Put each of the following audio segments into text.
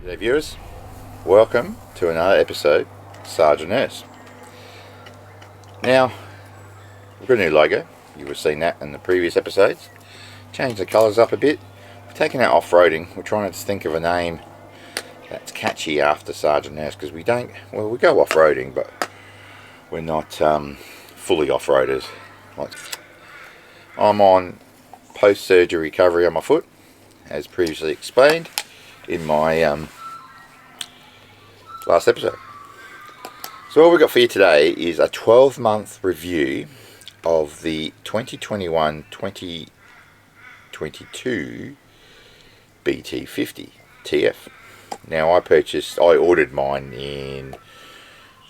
G'day viewers, welcome to another episode of Sarge and Nurse. Now, we've got a new logo, you would have seen that in the previous episodes. Changed the colours up a bit, we've taken out off-roading, we're trying to think of a name that's catchy after Sarge and Nurse, because we go off-roading, but we're not fully off-roaders. I'm on post-surgery recovery on my foot, as previously explained in my last episode. So what we've got for you today is a 12-month review of the 2021-2022 BT50 TF. Now I ordered mine in,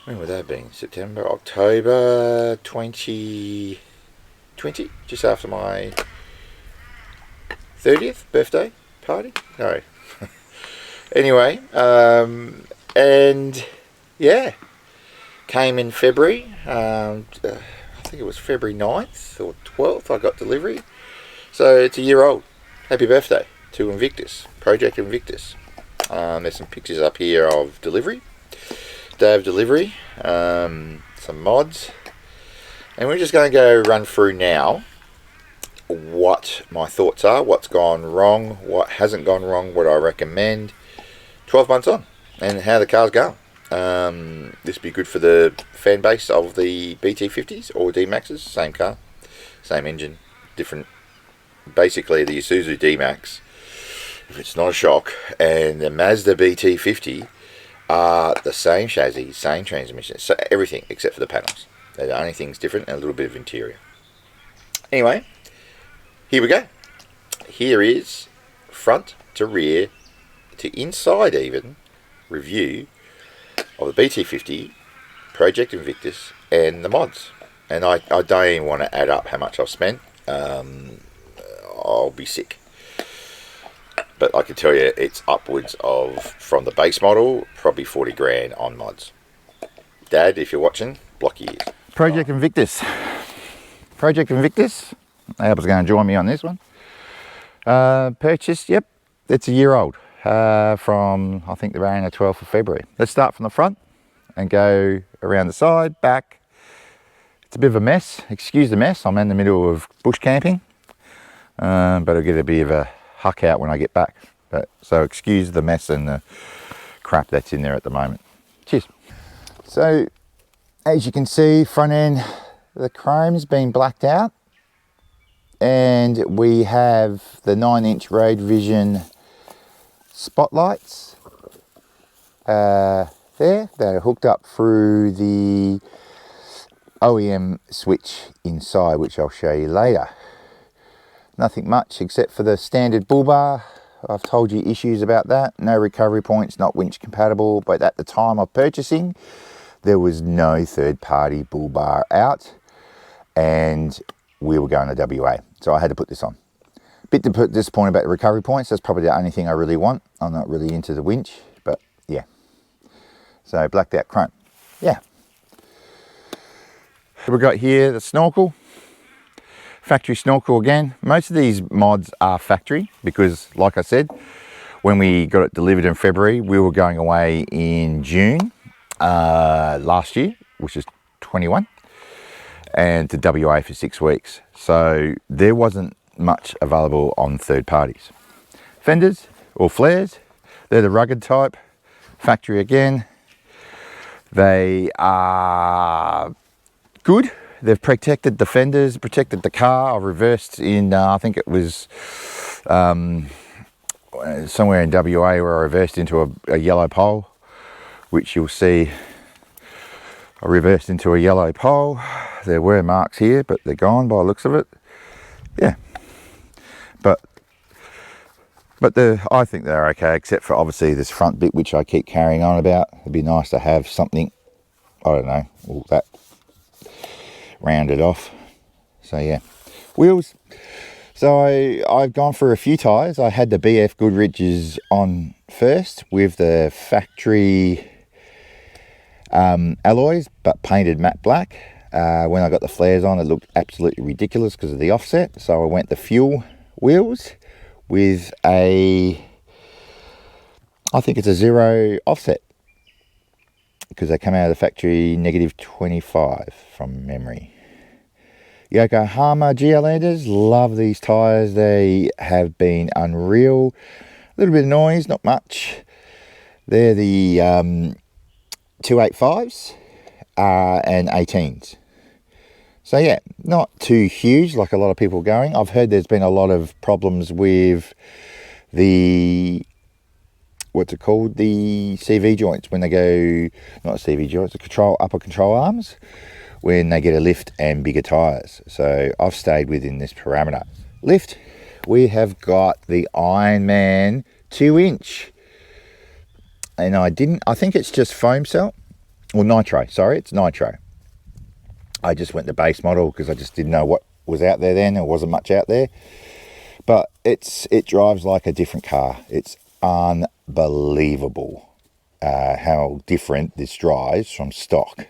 when would that have been? September, October 2020, just after my 30th birthday party? No. Anyway, and yeah, came in February, I think it was February 9th or 12th I got delivery, so it's a year old. Happy birthday to Invictus, Project Invictus. There's some pictures up here of delivery, day of delivery, some mods, and we're just going to go run through now what my thoughts are, what's gone wrong, what hasn't gone wrong, what I recommend 12 months on, and how the car's going. This would be good for the fan base of the BT50s or D-Maxes, same car, same engine, different. Basically the Isuzu D-Max, if it's not a shock, and the Mazda BT50 are the same chassis, same transmission, so everything except for the panels. They're the only things different, and a little bit of interior. Anyway, here we go. Here is front to rear to inside even review of the BT50, Project Invictus, and the mods. And I don't even want to add up how much I've spent. I'll be sick. But I can tell you it's upwards of, from the base model, probably 40 grand on mods. Dad, if you're watching, block your ears. Project Invictus. Project Invictus. Albert's going to join me on this one. Purchased, yep, it's a year old. From, I think, the rain the 12th of February. Let's start from the front and go around the side, back. It's a bit of a mess. Excuse the mess. I'm in the middle of bush camping, but I'll get a bit of a huck out when I get back. So excuse the mess and the crap that's in there at the moment. Cheers. So, as you can see, front end, the chrome's been blacked out. And we have the 9-inch Road Vision spotlights there that are hooked up through the OEM switch inside, which I'll show you later. Nothing much except for the standard bull bar. I've told you issues about that. No recovery points, not winch compatible, but at the time of purchasing there was no third-party bull bar out and we were going to WA, so I had to put this on. Bit disappointed about the recovery points. That's probably the only thing I really want. I'm not really into the winch, but yeah. So blacked out chrome. Yeah. We've got here the snorkel. Factory snorkel again. Most of these mods are factory because, like I said, when we got it delivered in February, we were going away in June last year, which is 21, and to WA for 6 weeks. So there wasn't much available on third parties. Fenders or flares, they're the rugged type, factory again. They are good. They've protected the fenders, protected the car. I reversed in, I think it was somewhere in WA where I reversed into a yellow pole, which you'll see. I reversed into a yellow pole. There were marks here, but they're gone by the looks of it. Yeah. But I think they're okay, except for obviously this front bit, which I keep carrying on about. It'd be nice to have something, I don't know, all that rounded off. So yeah, wheels. So I've gone for a few tyres. I had the BF Goodrich's on first with the factory alloys, but painted matte black. When I got the flares on, it looked absolutely ridiculous because of the offset. So I went the fuel wheels with a I think it's a 0 offset, because they come out of the factory -25 from memory. Yokohama Geolanders, love these tyres. They have been unreal. A little bit of noise, not much. They're the 285s and 18s. So yeah, not too huge like a lot of people are going. I've heard there's been a lot of problems with the, what's it called, the CV joints when they go, not CV joints, the upper control arms, when they get a lift and bigger tyres. So I've stayed within this parameter. Lift, we have got the Ironman 2-inch. And I think it's just foam cell. Well, nitro, sorry, it's nitro. I just went to base model because I just didn't know what was out there then. There wasn't much out there. But it drives like a different car. It's unbelievable how different this drives from stock.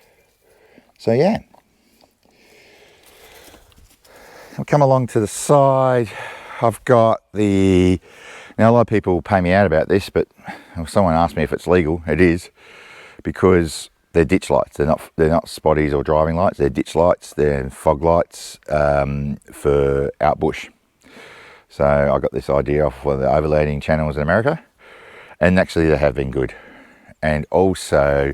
So yeah, I'll come along to the side. I've got the, now a lot of people pay me out about this, but someone asked me if it's legal. It is, because they're ditch lights. They're not spotties or driving lights. They're ditch lights. They're fog lights for out bush. So I got this idea off one of the overlanding channels in America, and actually they have been good. And also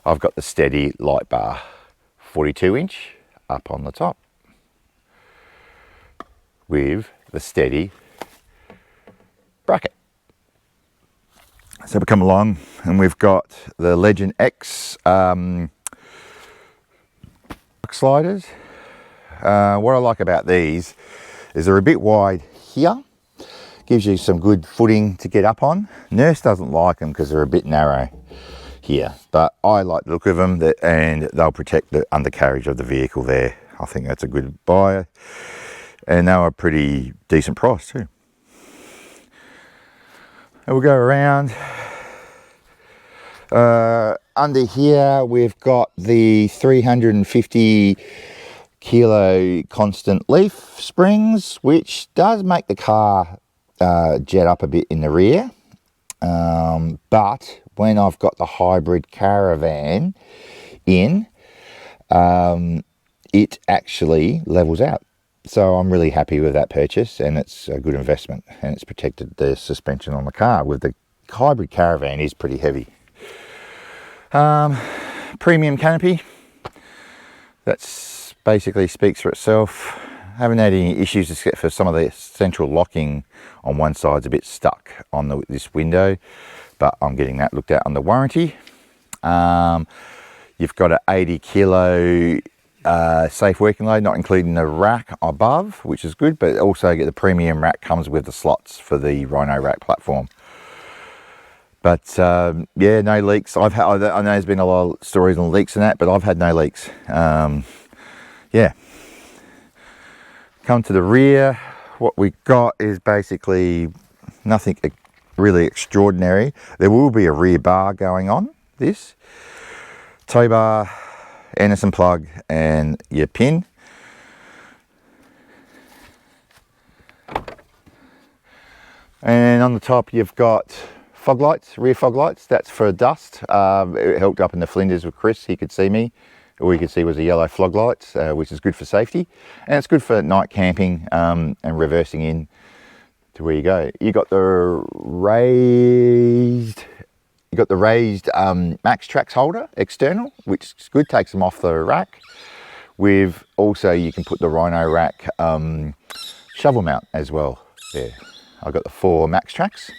I've got the steady light bar, 42-inch up on the top, with the steady bracket. So we come along and we've got the Legend X sliders. What I like about these is they're a bit wide here, gives you some good footing to get up on. Nurse doesn't like them because they're a bit narrow here, but I like the look of them, and they'll protect the undercarriage of the vehicle there. I think that's a good buy, and they were a pretty decent price too. And we'll go around. Under here we've got the 350 kilo constant leaf springs, which does make the car jet up a bit in the rear, but when I've got the hybrid caravan in, it actually levels out. So I'm really happy with that purchase, and it's a good investment, and it's protected the suspension on the car. With the hybrid caravan is pretty heavy. Premium canopy, that's basically speaks for itself. Haven't had any issues except for some of the central locking on one side's a bit stuck on this window, but I'm getting that looked at under warranty. You've got an 80 kilo safe working load, not including the rack above, which is good, but also get the premium rack comes with the slots for the Rhino rack platform. But yeah, no leaks. I know there's been a lot of stories on leaks and that, but I've had no leaks. Yeah. Come to the rear, what we got is basically nothing really extraordinary. There will be a rear bar going on this. Tow bar, Anderson plug, and your pin. And on the top you've got fog lights, rear fog lights. That's for dust. It helped up in the Flinders with Chris. He could see me. All you could see was the yellow fog lights, which is good for safety, and it's good for night camping and reversing in to where you go. You got the raised, Max Trax holder external, which is good. Takes them off the rack. With also you can put the Rhino rack shovel mount as well. There, I've got the 4 Max Trax,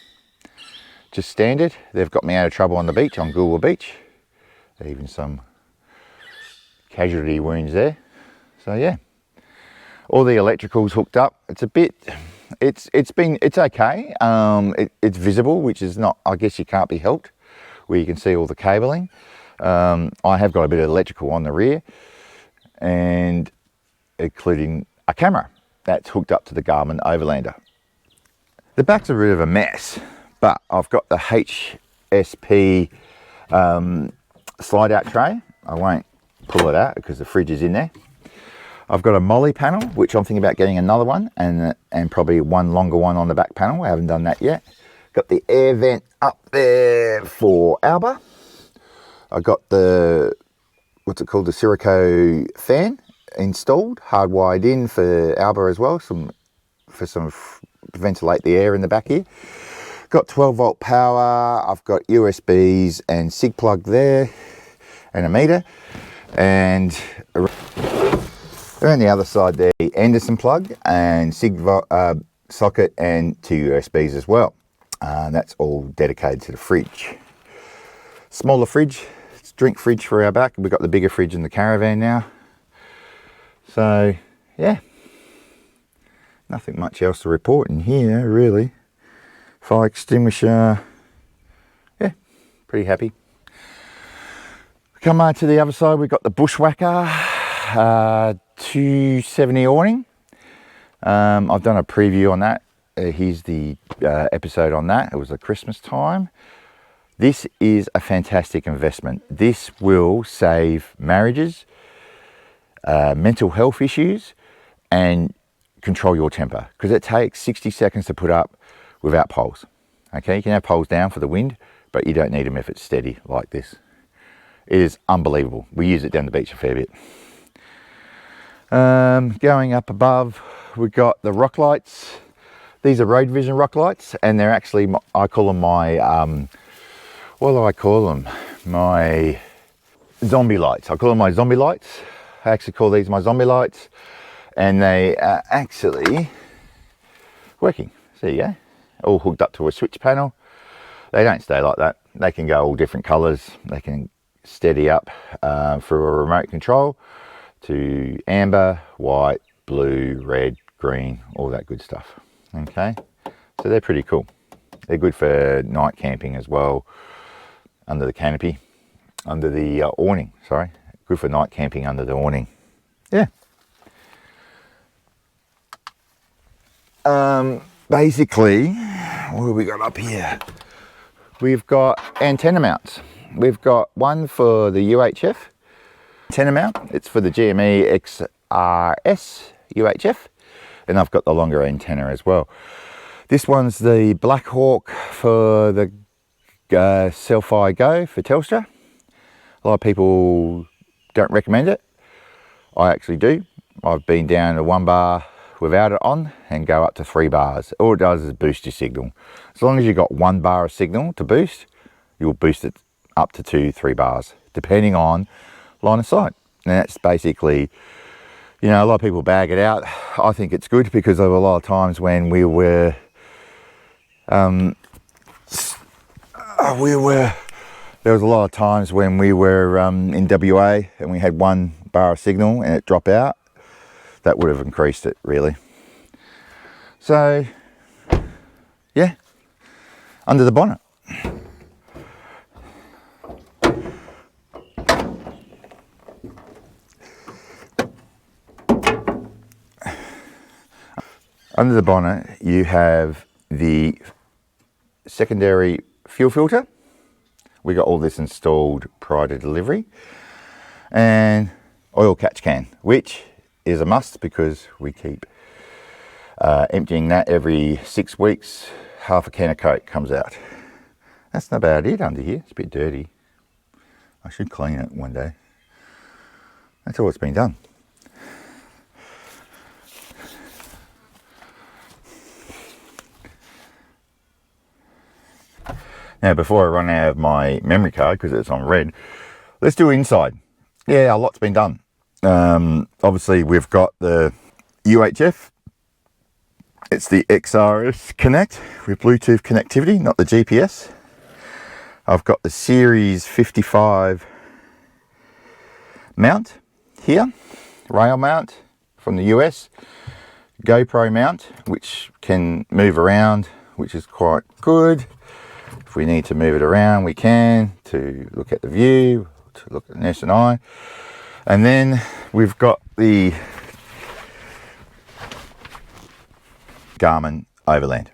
just standard. They've got me out of trouble on the beach, on Goolwa Beach. Even some casualty wounds there. So yeah, all the electricals hooked up. It's a bit, it's okay. It's visible, which is not, I guess you can't be helped, where you can see all the cabling. I have got a bit of electrical on the rear, and including a camera that's hooked up to the Garmin Overlander. The back's a bit of a mess, but I've got the HSP slide out tray. I won't pull it out because the fridge is in there. I've got a molly panel, which I'm thinking about getting another one, and probably one longer one on the back panel. I haven't done that yet Got the air vent up there for Alba. I got the, what's it called, the Sirocco fan installed, hardwired in for Alba as well, to ventilate the air in the back here. Got 12 volt power. I've got USBs and SIG plug there, and a meter. And around the other side there, Anderson plug and SIG socket and 2 USBs as well. That's all dedicated to the fridge. Smaller fridge, it's drink fridge for our back. We've got the bigger fridge in the caravan now. So yeah, nothing much else to report in here really. Fire extinguisher, yeah, pretty happy. Come on to the other side, we've got the Bushwhacker 270 awning. I've done a preview on that. Here's the episode on that. It was at Christmas time. This is a fantastic investment. This will save marriages, mental health issues, and control your temper, because it takes 60 seconds to put up without poles. Okay, you can have poles down for the wind, but you don't need them if it's steady like this. It is unbelievable. We use it down the beach a fair bit. Going up above, we've got the rock lights. These are road vision rock lights, and they're actually, I call them my, what do I call them? My zombie lights. I call them my zombie lights. I actually call these my zombie lights, and they are actually working. So there you go. All hooked up to a switch panel. They don't stay like that. They can go all different colors. They can steady up through a remote control to amber, white, blue, red, green, all that good stuff. Okay, so they're pretty cool. They're good for night camping as well, under the canopy, under the awning, sorry. Good for night camping under the awning. Yeah. Basically, what have we got up here? We've got antenna mounts. We've got one for the UHF antenna mount. It's for the GME XRS UHF, and I've got the longer antenna as well. This one's the Black Hawk for the Selfie Go for Telstra. A lot of people don't recommend it. I actually do. I've been down to 1 bar without it on and go up to 3 bars. All it does is boost your signal. As long as you've got 1 bar of signal to boost, you'll boost it up to 2-3 bars, depending on line of sight. And that's basically, you know, a lot of people bag it out. I think it's good because there were a lot of times when we were there was a lot of times when we were in WA and we had 1 bar of signal and it dropped out. That would have increased it really. So yeah, under the bonnet. Under the bonnet you have the secondary fuel filter. We got all this installed prior to delivery, and oil catch can, which is a must because we keep emptying that every 6 weeks. Half a can of Coke comes out. That's not about it under here. It's a bit dirty. I should clean it one day. That's all it's been done. Now, before I run out of my memory card, because it's on red, let's do inside. Yeah, a lot's been done. Obviously, we've got the UHF. It's the XRS Connect with Bluetooth connectivity, not the GPS. I've got the Series 55 mount here, rail mount from the US. GoPro mount, which can move around, which is quite good. If we need to move it around, we can, to look at the view, to look at Ness and I. And then we've got the Garmin Overland,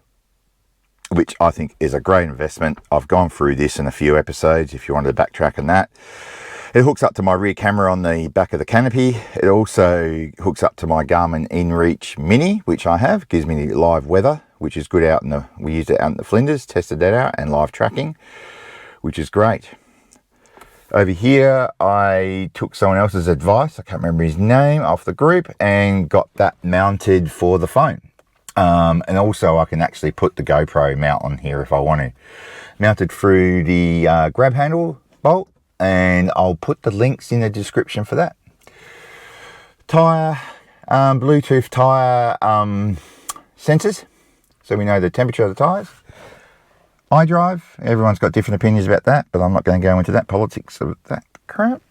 which I think is a great investment. I've gone through this in a few episodes if you wanted to backtrack on that. It hooks up to my rear camera on the back of the canopy. It also hooks up to my Garmin InReach Mini, which I have. Gives me live weather which is good out in the, we used it out in the Flinders, tested that out, and live tracking, which is great. Over here, I took someone else's advice, I can't remember his name, off the group, and got that mounted for the phone. And also I can actually put the GoPro mount on here if I want to. Mounted through the grab handle bolt, and I'll put the links in the description for that. Tyre, Bluetooth tyre sensors, so we know the temperature of the tyres. iDrive, everyone's got different opinions about that, but I'm not going to go into that politics of that crap.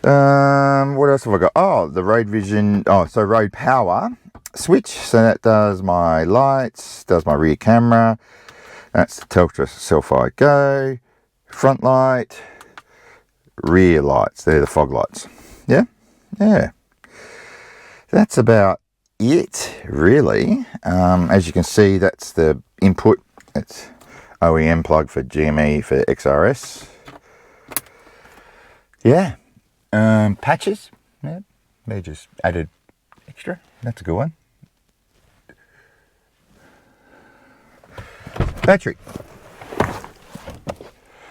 What else have I got? Oh, the road vision, so road power switch. So that does my lights, does my rear camera. That's the Telstra Selfie Go. Front light, rear lights, they're the fog lights. Yeah. That's about it, really. As you can see, that's the input. It's OEM plug for GME for XRS. Yeah. Patches. Yeah. They just added extra. That's a good one. Battery.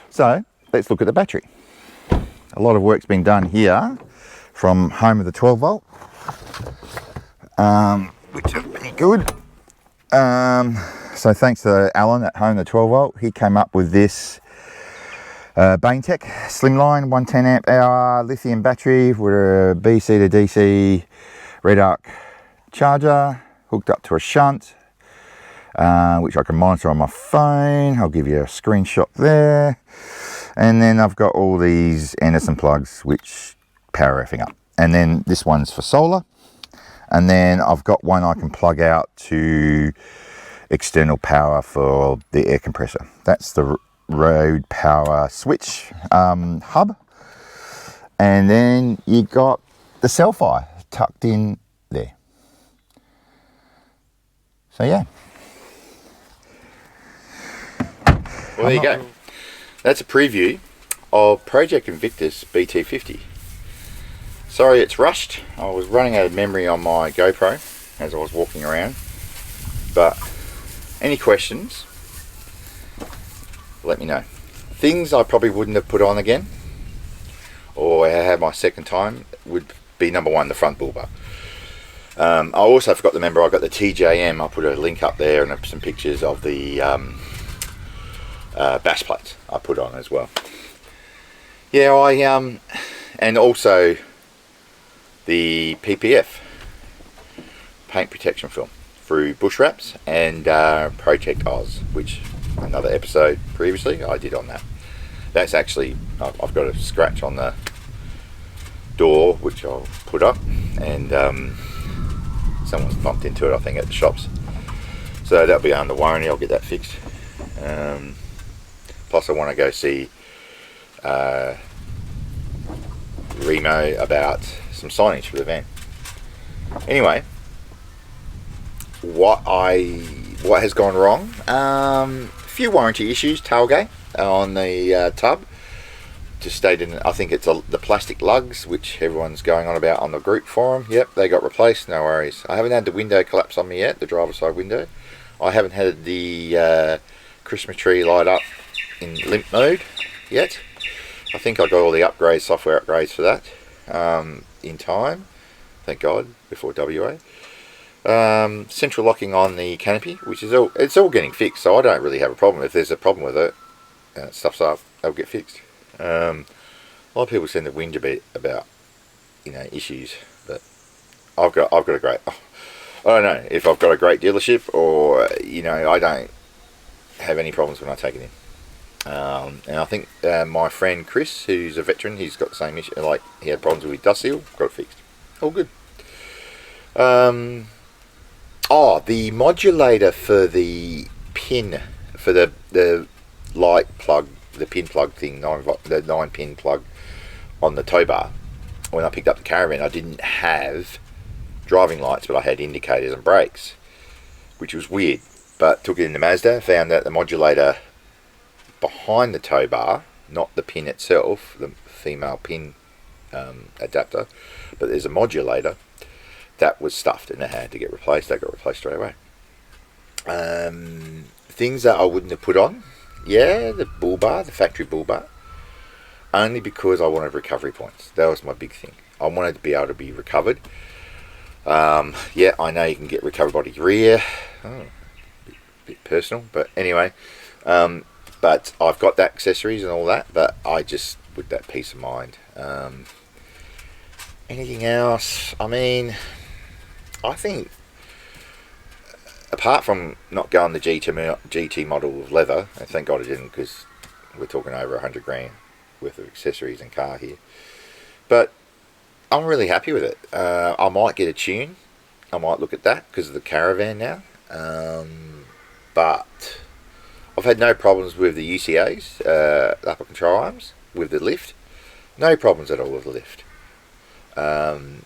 So let's look at the battery. A lot of work's been done here from home of the 12 volt, which is pretty good. So thanks to Alan at home, the 12 volt, he came up with this Baintech Slimline 110 amp hour lithium battery with a BC to DC red arc charger hooked up to a shunt, which I can monitor on my phone. I'll give you a screenshot there. And then I've got all these Anderson plugs which power everything up. And then this one's for solar. And then I've got one I can plug out to external power for the air compressor. That's the road power switch hub. And then you got the Selfie tucked in there. So yeah. Well, there you go. That's a preview of Project Invictus BT50. Sorry it's rushed. I was running out of memory on my GoPro as I was walking around. But any questions, let me know. Things I probably wouldn't have put on again, or I had my second time, would be number one, the front bull bar. I also forgot to remember I got the TJM. I'll put a link up there and some pictures of the bash plates I put on as well. Yeah, and also the PPF, paint protection film, through Bush Wraps and Project Oz, which another episode previously I did on that. That's actually, I've got a scratch on the door which I'll put up, and someone's bumped into it I think at the shops, so that'll be under warranty. I'll get that fixed. Plus I want to go see Remo about some signage for the van. Anyway, what has gone wrong? A few warranty issues. Tailgate on the tub. Just stated, I think it's the plastic lugs, which everyone's going on about on the group forum. Yep, they got replaced. No worries. I haven't had the window collapse on me yet, the driver's side window. I haven't had the Christmas tree light up in limp mode yet. I think I got all the upgrades, software upgrades for that in time, thank God, before WA. Central locking on the canopy, which is it's all getting fixed, so I don't really have a problem. If there's a problem with it and it stuffs up, they'll get fixed. A lot of people tend to whinge a bit about issues, but I've got a great, I don't know if I've got a great dealership, or I don't have any problems when I take it in. And I think my friend Chris, who's a veteran, he's got the same issue. Like, he had problems with dust seal, got it fixed. All good. The modulator for the pin, for the light plug, the pin plug thing, the 9-pin plug on the tow bar. When I picked up the caravan, I didn't have driving lights, but I had indicators and brakes, which was weird. But took it into Mazda, found that the modulator behind the tow bar, not the pin itself, the female pin adapter, but there's a modulator that was stuffed and it had to get replaced. That got replaced straight away. Things that I wouldn't have put on, yeah, the bull bar, the factory bull bar, only because I wanted recovery points. That was my big thing. I wanted to be able to be recovered. Yeah, I know you can get recovered body rear. Oh, bit personal, but anyway. But I've got that accessories and all that, but I just, with that peace of mind. Anything else? I mean, I think, apart from not going the GT model of leather, and thank God I didn't, because we're talking over 100 grand worth of accessories and car here. But I'm really happy with it. I might get a tune. I might look at that because of the caravan now. But I've had no problems with the UCAs, upper control arms, with the lift. No problems at all with the lift. And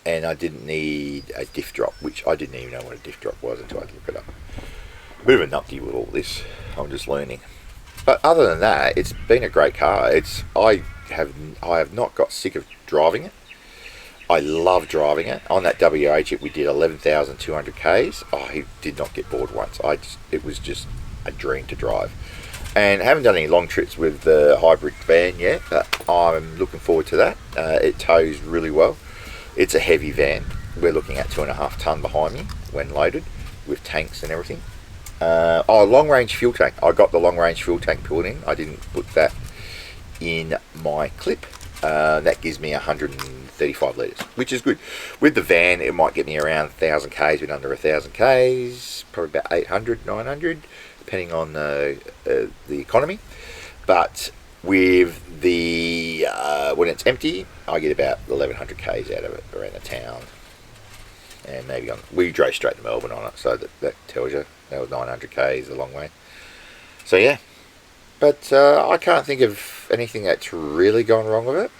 I didn't need a diff drop, which I didn't even know what a diff drop was until I looked it up. A bit of a numpty with all this. I'm just learning. But other than that, it's been a great car. I have not got sick of driving it. I love driving it. On that WH, we did 11,200 Ks. I did not get bored once. It was just a dream to drive. And I haven't done any long trips with the hybrid van yet, but I'm looking forward to that. It tows really well. It's a heavy van. We're looking at 2.5 ton behind me when loaded, with tanks and everything. Long range fuel tank. I got the long range fuel tank pulled in. I didn't put that in my clip. That gives me 135 litres, which is good. With the van, it might get me around 1,000 Ks, with under 1,000 Ks, probably about 800, 900, depending on the economy. But with the when it's empty, I get about 1,100 Ks out of it around the town. And maybe we drove straight to Melbourne on it, so that tells you that was 900 Ks a long way. So yeah, but I can't think of anything that's really gone wrong with it.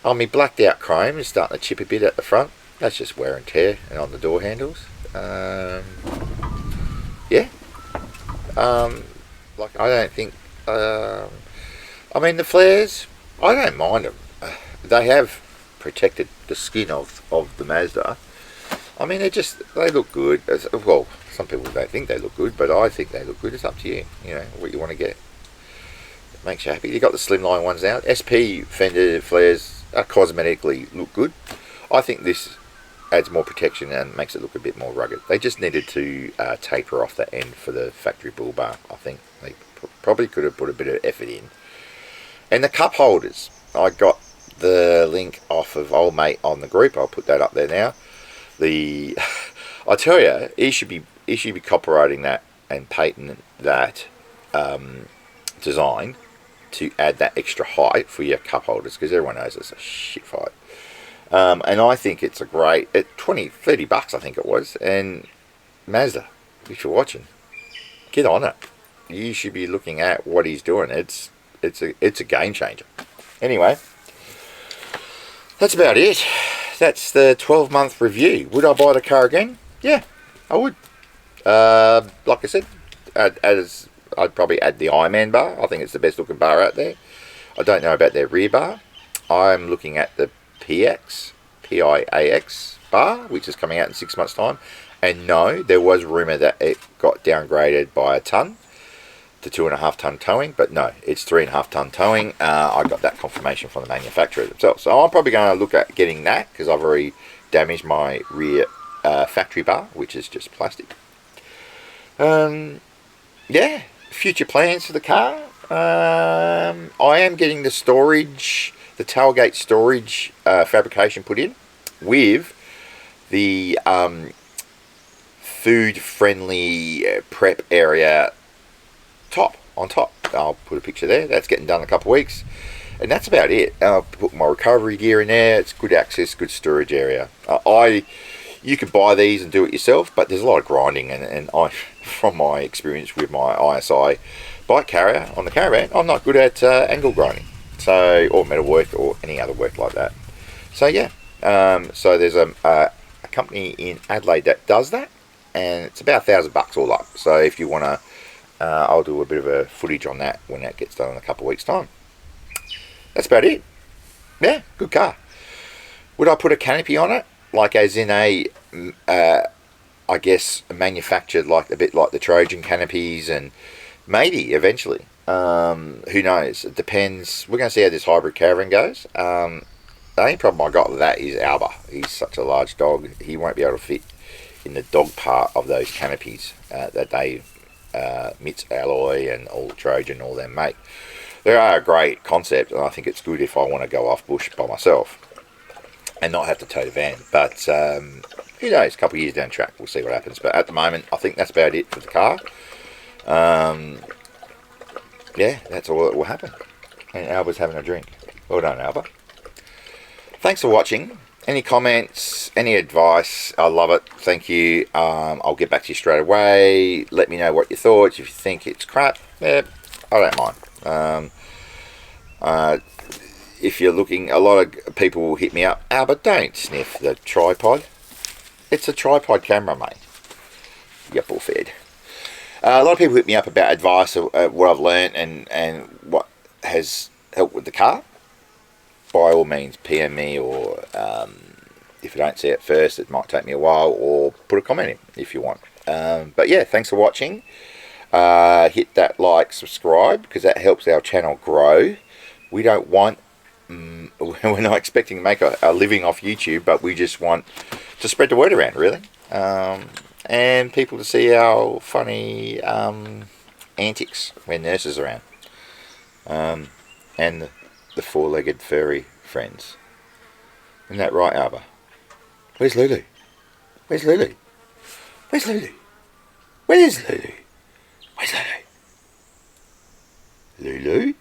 I mean, blacked out chrome is starting to chip a bit at the front. That's just wear and tear, and on the door handles. Yeah. Like, I don't think. I mean, the flares, I don't mind them. They have protected the skin of the Mazda. I mean, they look good. Well, some people don't think they look good, but I think they look good. It's up to you, what you want to get. It makes you happy. You got the slimline ones now. SP fender flares cosmetically look good. I think this adds more protection and makes it look a bit more rugged. They just needed to taper off the end for the factory bull bar. I think they probably could have put a bit of effort in. And the cup holders, I got the link off of old mate on the group. I'll put that up there now. I tell you, he should be copywriting that and patenting that design to add that extra height for your cup holders, because everyone knows it's a shit fight. And I think it's a great, at 20-30 bucks I think it was. And Mazda, if you're watching, get on it. You should be looking at what he's doing. It's a game changer. Anyway, that's about it. That's the 12-month review. Would I buy the car again? Yeah, I would. Like I said, I'd probably add the Ironman bar. I think it's the best looking bar out there. I don't know about their rear bar. I'm looking at the PIAX bar, which is coming out in 6 months' time. And no, there was rumour that it got downgraded by a ton to 2.5 ton towing, but no, it's 3.5 ton towing. I got that confirmation from the manufacturer themselves. So I'm probably going to look at getting that, because I've already damaged my rear factory bar, which is just plastic. Yeah, future plans for the car. I am getting the storage, the tailgate storage fabrication put in with the food friendly prep area on top. I'll put a picture there. That's getting done in a couple of weeks, and that's about it. I'll put my recovery gear in there. It's good access, good storage area. You could buy these and do it yourself, but there's a lot of grinding, and I, from my experience with my ISI bike carrier on the caravan, I'm not good at angle grinding, or metal work or any other work like that. So yeah, so there's a company in Adelaide that does that, and it's about $1,000 all up. So if you want to, I'll do a bit of a footage on that when that gets done in a couple of weeks' time. That's about it. Yeah, good car. Would I put a canopy on it? Like as in I I guess manufactured like a bit like the Trojan canopies, and maybe eventually. Who knows? It depends. We're going to see how this hybrid caravan goes. The only problem I got with that is Alba. He's such a large dog. He won't be able to fit in the dog part of those canopies that they Mitts Alloy and all Trojan, all them make. They are a great concept, and I think it's good if I want to go off bush by myself and not have to tow the van. But who knows? A couple of years down the track, we'll see what happens. But at the moment, I think that's about it for the car. Yeah, that's all that will happen. And Alba's having a drink. Well done, Alba. Thanks for watching. Any comments, any advice, I love it. Thank you. I'll get back to you straight away. Let me know what you thought. If you think it's crap, yeah, I don't mind. If you're looking, a lot of people will hit me up. But don't sniff the tripod. It's a tripod camera, mate. You're bullfed. A lot of people hit me up about advice of what I've learnt and what has helped with the car. By all means, PM me, or if you don't see it first, it might take me a while, or put a comment in if you want. But yeah, thanks for watching. Hit that like, subscribe, because that helps our channel grow. We don't want, we're not expecting to make a living off YouTube, but we just want to spread the word around, really. And people to see our funny antics when nurses are around. And the four-legged furry friends. Isn't that right, Alba? Where's Lulu? Where's Lulu? Where's Lulu? Where's Lulu? Where's Lulu? Lulu?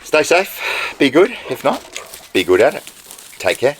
Stay safe. Be good. If not, be good at it. Take care.